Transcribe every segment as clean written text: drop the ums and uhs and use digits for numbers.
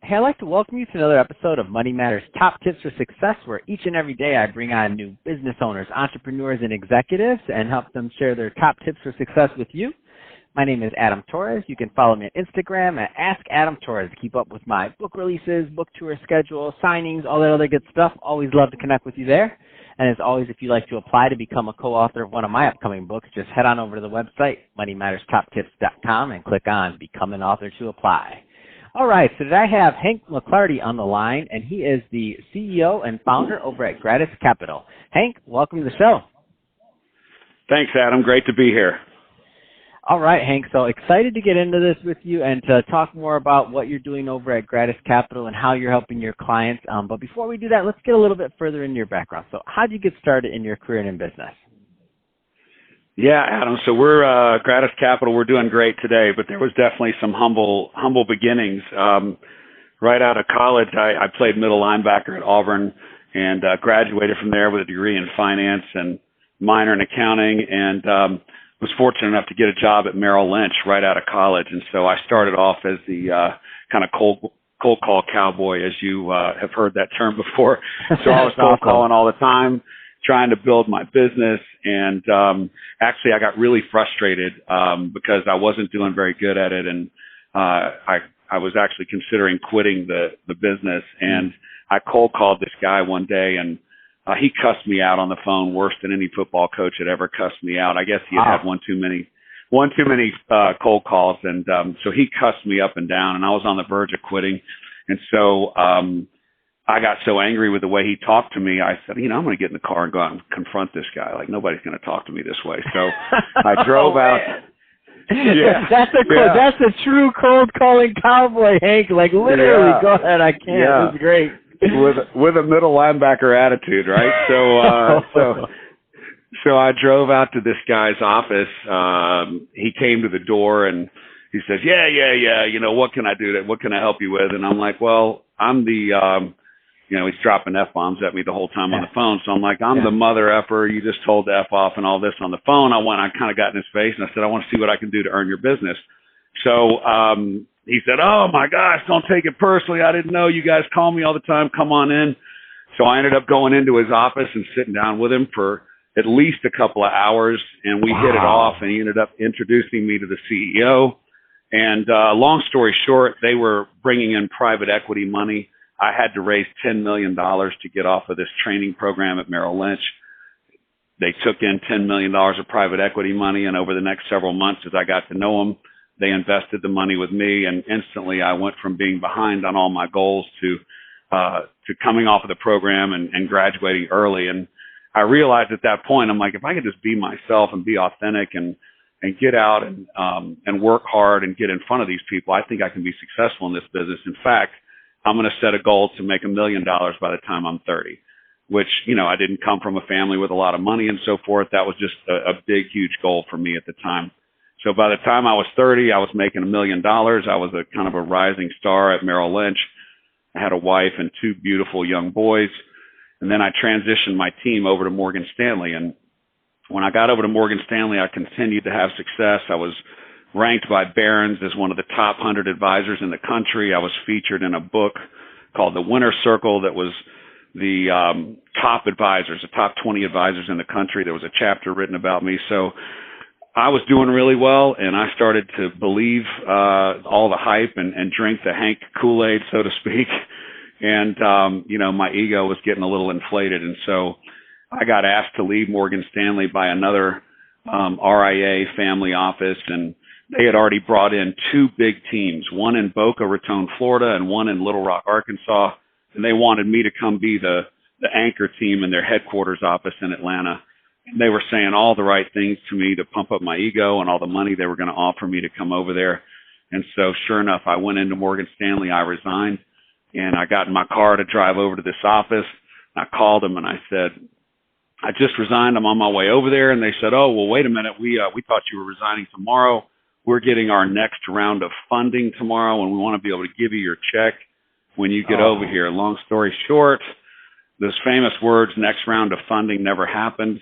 Hey, I'd like to welcome you to another episode of Money Matters Top Tips for Success, where each and every day I bring on new business owners, entrepreneurs, and executives and help them share their top tips for success with you. My name is Adam Torres. You can follow me on Instagram at AskAdamTorres to keep up with my book releases, book tour schedule, signings, all that other good stuff. Always love to connect with you there. And as always, if you'd like to apply to become a co-author of one of my upcoming books, just head on over to the website, moneymatterstoptips.com, and click on Become an Author to apply. All right, so today I have Hank McLarty on the line, and he is the CEO and founder over at Gratus Capital. Hank, welcome to the show. Thanks, Adam. Great to be here. All right, Hank, so excited to get into this with you and to talk more about what you're doing over at Gratus Capital and how you're helping your clients. But before we do that, let's get a little bit further into your background. So how did you get started in your career and in business? Yeah, Adam. So we're Gratus Capital. We're doing great today, but there was definitely some humble beginnings. Right out of college, I played middle linebacker at Auburn and graduated from there with a degree in finance and minor in accounting, and was fortunate enough to get a job at Merrill Lynch right out of college. And so I started off as the kind of cold call cowboy, as you have heard that term before. So I was cold calling all the time, trying to build my business. And actually, I got really frustrated because I wasn't doing very good at it. And I was actually considering quitting the business. And I cold called this guy one day, and he cussed me out on the phone worse than any football coach had ever cussed me out. I guess he had had one too many cold calls. And so he cussed me up and down, and I was on the verge of quitting. And so I got so angry with the way he talked to me, I said, I'm going to get in the car and go out and confront this guy. Like, nobody's going to talk to me this way. So I drove out. Yeah. That's a true cold calling cowboy, Hank. Like, literally, go ahead. I can't. Yeah. This is great. With a middle linebacker attitude, right? So I drove out to this guy's office. He came to the door and he says, yeah. What can I do? What can I help you with? And I'm like, well, I'm the, he's dropping F-bombs at me the whole time on the phone. So I'm like, I'm the mother effer. You just told the F off and all this on the phone. I kind of got in his face and I said, I want to see what I can do to earn your business. So, he said, oh my gosh, don't take it personally. I didn't know you guys call me all the time. Come on in. So I ended up going into his office and sitting down with him for at least a couple of hours, and we hit it off, and he ended up introducing me to the CEO. And long story short, they were bringing in private equity money. I had to raise $10 million to get off of this training program at Merrill Lynch. They took in $10 million of private equity money, and over the next several months, as I got to know them, they invested the money with me, and instantly I went from being behind on all my goals to coming off of the program and graduating early. And I realized at that point, I'm like, if I could just be myself and be authentic and get out and work hard and get in front of these people, I think I can be successful in this business. In fact, I'm going to set a goal to make $1 million by the time I'm 30, which, I didn't come from a family with a lot of money and so forth. That was just a big, huge goal for me at the time. So by the time I was 30, I was making $1 million. I was a kind of a rising star at Merrill Lynch. I had a wife and two beautiful young boys. And then I transitioned my team over to Morgan Stanley. And when I got over to Morgan Stanley, I continued to have success. I was ranked by Barron's as one of the top 100 advisors in the country. I was featured in a book called The Winner Circle that was the top advisors, the top 20 advisors in the country. There was a chapter written about me. So I was doing really well, and I started to believe all the hype and drink the Hank Kool-Aid, so to speak. And, my ego was getting a little inflated. And so I got asked to leave Morgan Stanley by another RIA family office, and they had already brought in two big teams, one in Boca Raton, Florida, and one in Little Rock, Arkansas. And they wanted me to come be the anchor team in their headquarters office in Atlanta. They were saying all the right things to me to pump up my ego and all the money they were going to offer me to come over there. And so sure enough, I went into Morgan Stanley. I resigned, and I got in my car to drive over to this office. I called them and I said, I just resigned. I'm on my way over there. And they said, oh, well, wait a minute. We thought you were resigning tomorrow. We're getting our next round of funding tomorrow, and we want to be able to give you your check when you get over here. Long story short, those famous words, next round of funding, never happened.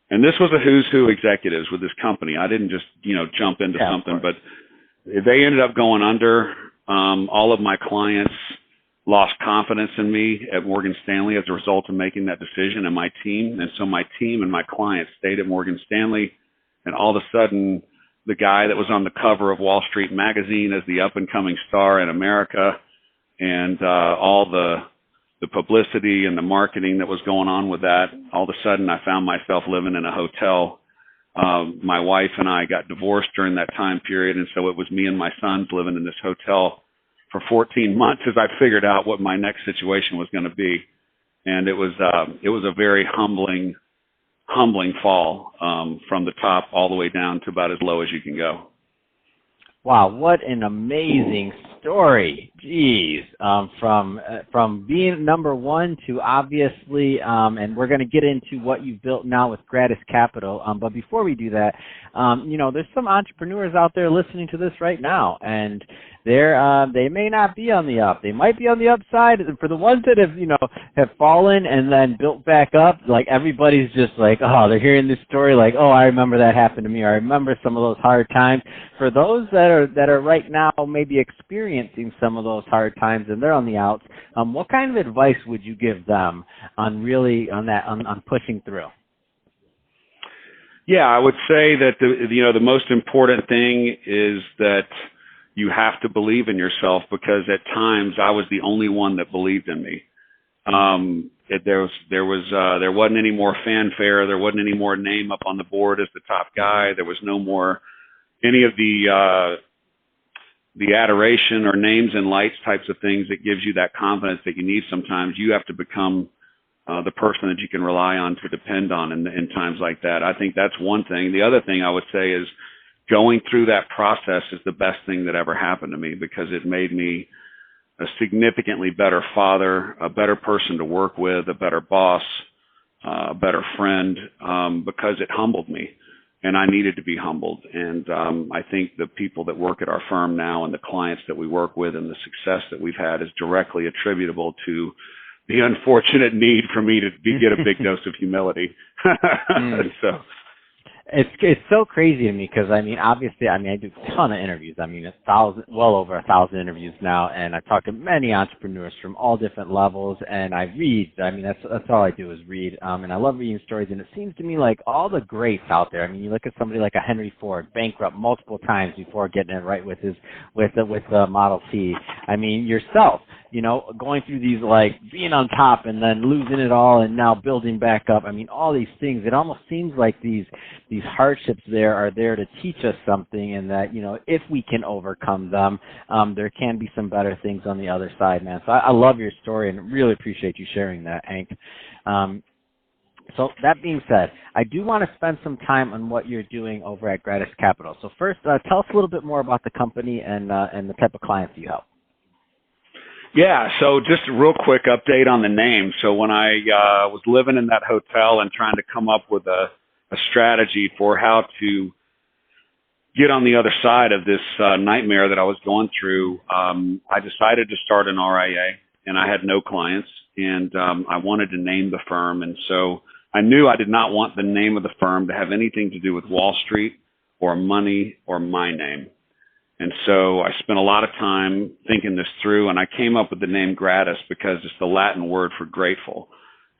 And this was a who's who executives with this company. I didn't just, jump into something, but they ended up going under. All of my clients lost confidence in me at Morgan Stanley as a result of making that decision, and my team. And so my team and my clients stayed at Morgan Stanley, and all of a sudden, the guy that was on the cover of Wall Street Magazine as the up-and-coming star in America, and all the publicity and the marketing that was going on with that, all of a sudden I found myself living in a hotel. My wife and I got divorced during that time period, and so it was me and my sons living in this hotel for 14 months as I figured out what my next situation was going to be. And it was a very humbling fall from the top all the way down to about as low as you can go. Wow, what an amazing story. Jeez. From being number one to obviously, and we're going to get into what you've built now with Gratus Capital. But before we do that, there's some entrepreneurs out there listening to this right now, and they may not be on the up. They might be on the upside. And for the ones that have fallen and then built back up, like everybody's just like, oh, they're hearing this story like, oh, I remember that happened to me, or I remember some of those hard times. For those that are right now maybe experiencing some of those hard times and they're on the outs, what kind of advice would you give them on pushing through? Yeah, I would say that the most important thing is that you have to believe in yourself, because at times I was the only one that believed in me. There wasn't any more fanfare. There wasn't any more name up on the board as the top guy. There was no more any of the adoration or names and lights types of things that gives you that confidence that you need sometimes. You have to become the person that you can rely on to depend on in times like that. I think that's one thing. The other thing I would say is going through that process is the best thing that ever happened to me, because it made me a significantly better father, a better person to work with, a better boss, a better friend, because it humbled me, and I needed to be humbled. And I think the people that work at our firm now and the clients that we work with and the success that we've had is directly attributable to the unfortunate need for me to get a big dose of humility. So. It's so crazy to me, because obviously I do a ton of interviews. Well over 1,000 interviews now, and I talk to many entrepreneurs from all different levels, and I read. That's all I do is read, and I love reading stories. And it seems to me like all the greats out there. You look at somebody like a Henry Ford, bankrupt multiple times before getting it right with the Model T. Yourself, going through these, like being on top and then losing it all and now building back up. All these things. It almost seems like these hardships are there to teach us something, and that, if we can overcome them, there can be some better things on the other side, man. So I love your story and really appreciate you sharing that, Hank. So that being said, I do want to spend some time on what you're doing over at Gratus Capital. So first, tell us a little bit more about the company and the type of clients you help. Yeah, so just a real quick update on the name. So when I was living in that hotel and trying to come up with a strategy for how to get on the other side of this nightmare that I was going through, I decided to start an RIA, and I had no clients, and I wanted to name the firm. And so I knew I did not want the name of the firm to have anything to do with Wall Street or money or my name. And so I spent a lot of time thinking this through, and I came up with the name Gratus because it's the Latin word for grateful.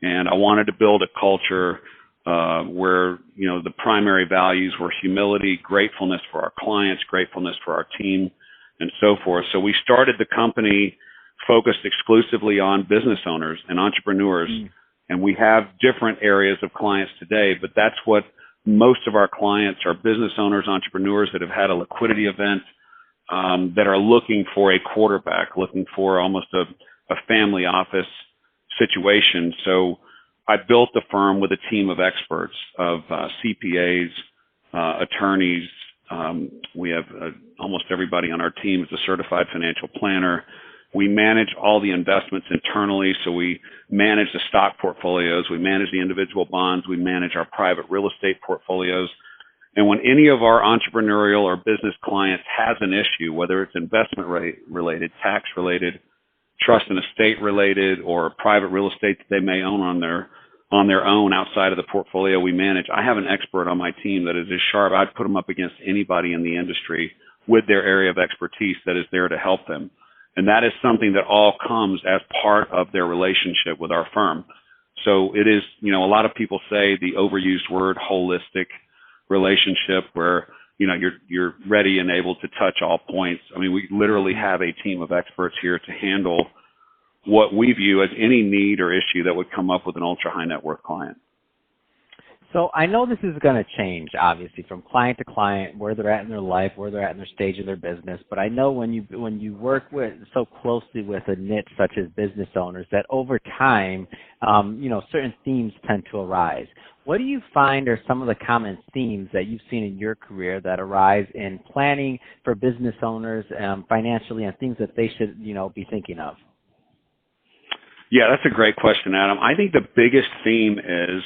And I wanted to build a culture where, the primary values were humility, gratefulness for our clients, gratefulness for our team, and so forth. So we started the company focused exclusively on business owners and entrepreneurs. And we have different areas of clients today, but that's what most of our clients are: business owners, entrepreneurs that have had a liquidity event, that are looking for a quarterback, looking for almost a family office situation. So I built the firm with a team of experts, of CPAs, attorneys. We have almost everybody on our team is a certified financial planner. We manage all the investments internally. So we manage the stock portfolios. We manage the individual bonds. We manage our private real estate portfolios. And when any of our entrepreneurial or business clients has an issue, whether it's investment related, tax related, trust and estate related, or private real estate that they may own on their own outside of the portfolio we manage, I have an expert on my team that is as sharp. I'd put them up against anybody in the industry with their area of expertise that is there to help them. And that is something that all comes as part of their relationship with our firm. So it is, a lot of people say the overused word holistic relationship where, you're ready and able to touch all points. I mean, we literally have a team of experts here to handle what we view as any need or issue that would come up with an ultra high net worth client. So I know this is going to change, obviously, from client to client, where they're at in their life, where they're at in their stage of their business. But I know when you work so closely with a niche such as business owners, that over time, certain themes tend to arise. What do you find are some of the common themes that you've seen in your career that arise in planning for business owners financially, and things that they should, be thinking of? Yeah, that's a great question, Adam. I think the biggest theme is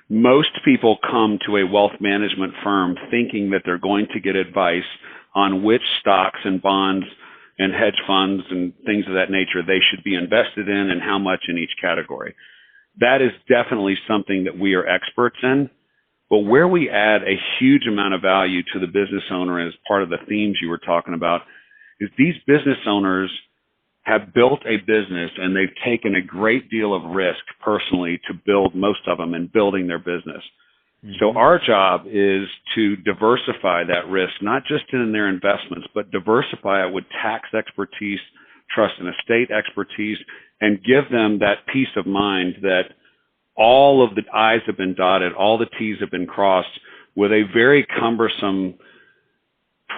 most people come to a wealth management firm thinking that they're going to get advice on which stocks and bonds and hedge funds and things of that nature they should be invested in and how much in each category. That is definitely something that we are experts in. But where we add a huge amount of value to the business owner as part of the themes you were talking about is these business owners have built a business and they've taken a great deal of risk personally to build, most of them, in building their business. Mm-hmm. So our job is to diversify that risk, not just in their investments, but diversify it with tax expertise, trust and estate expertise, and give them that peace of mind that all of the I's have been dotted, all the T's have been crossed with a very cumbersome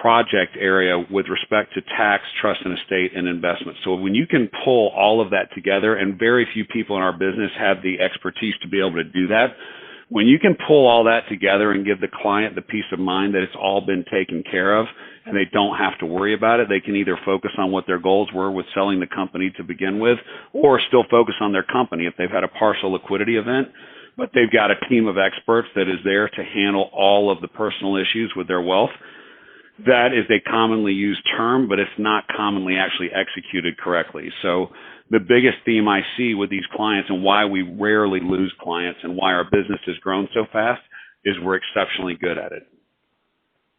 project area with respect to tax, trust and estate, and investment. So when you can pull all of that together, and very few people in our business have the expertise to be able to do that, when you can pull all that together and give the client the peace of mind that it's all been taken care of and they don't have to worry about it, they can either focus on what their goals were with selling the company to begin with, or still focus on their company if they've had a partial liquidity event. But they've got a team of experts that is there to handle all of the personal issues with their wealth. That is a commonly used term, but it's not commonly actually executed correctly. So the biggest theme I see with these clients and why we rarely lose clients and why our business has grown so fast is we're exceptionally good at it.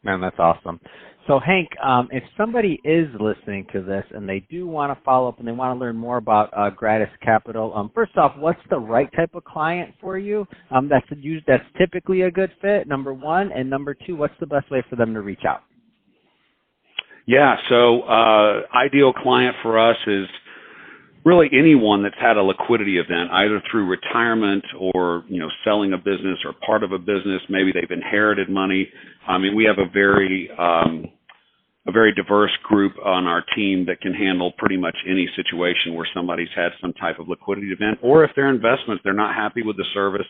Man, that's awesome. So Hank, if somebody is listening to this and they do want to follow up and they want to learn more about Gratus Capital, first off, what's the right type of client for you that's typically a good fit, number one? And number two, what's the best way for them to reach out? Yeah, so ideal client for us is really anyone that's had a liquidity event, either through retirement or, selling a business or part of a business. Maybe they've inherited money. I mean, we have a very diverse group on our team that can handle pretty much any situation where somebody's had some type of liquidity event, or if their investments, they're not happy with the service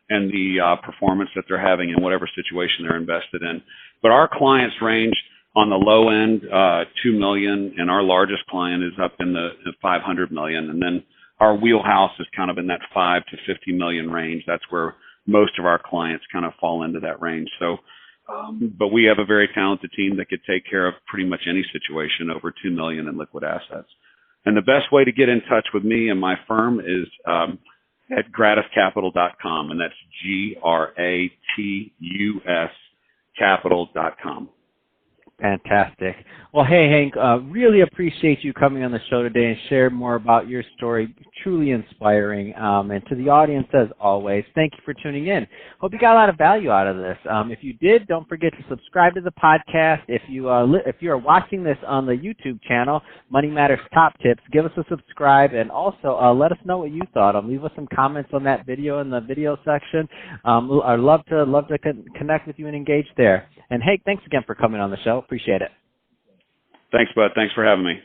and the performance that they're having in whatever situation they're invested in. But our clients range on the low end, $2 million, and our largest client is up in the $500 million. And then our wheelhouse is kind of in that $5 to $50 million range. That's where most of our clients kind of fall into that range. So, but we have a very talented team that could take care of pretty much any situation over $2 million in liquid assets. And the best way to get in touch with me and my firm is at gratuscapital.com, and that's GRATUS capital.com. Fantastic. Well, hey, Hank, really appreciate you coming on the show today and sharing more about your story. Truly inspiring. And to the audience, as always, thank you for tuning in. Hope you got a lot of value out of this. If you did, don't forget to subscribe to the podcast. If you are watching this on the YouTube channel, Money Matters Top Tips, give us a subscribe, and also let us know what you thought. Leave us some comments on that video in the video section. I'd love to connect with you and engage there. And Hank, thanks again for coming on the show. Appreciate it. Thanks, bud. Thanks for having me.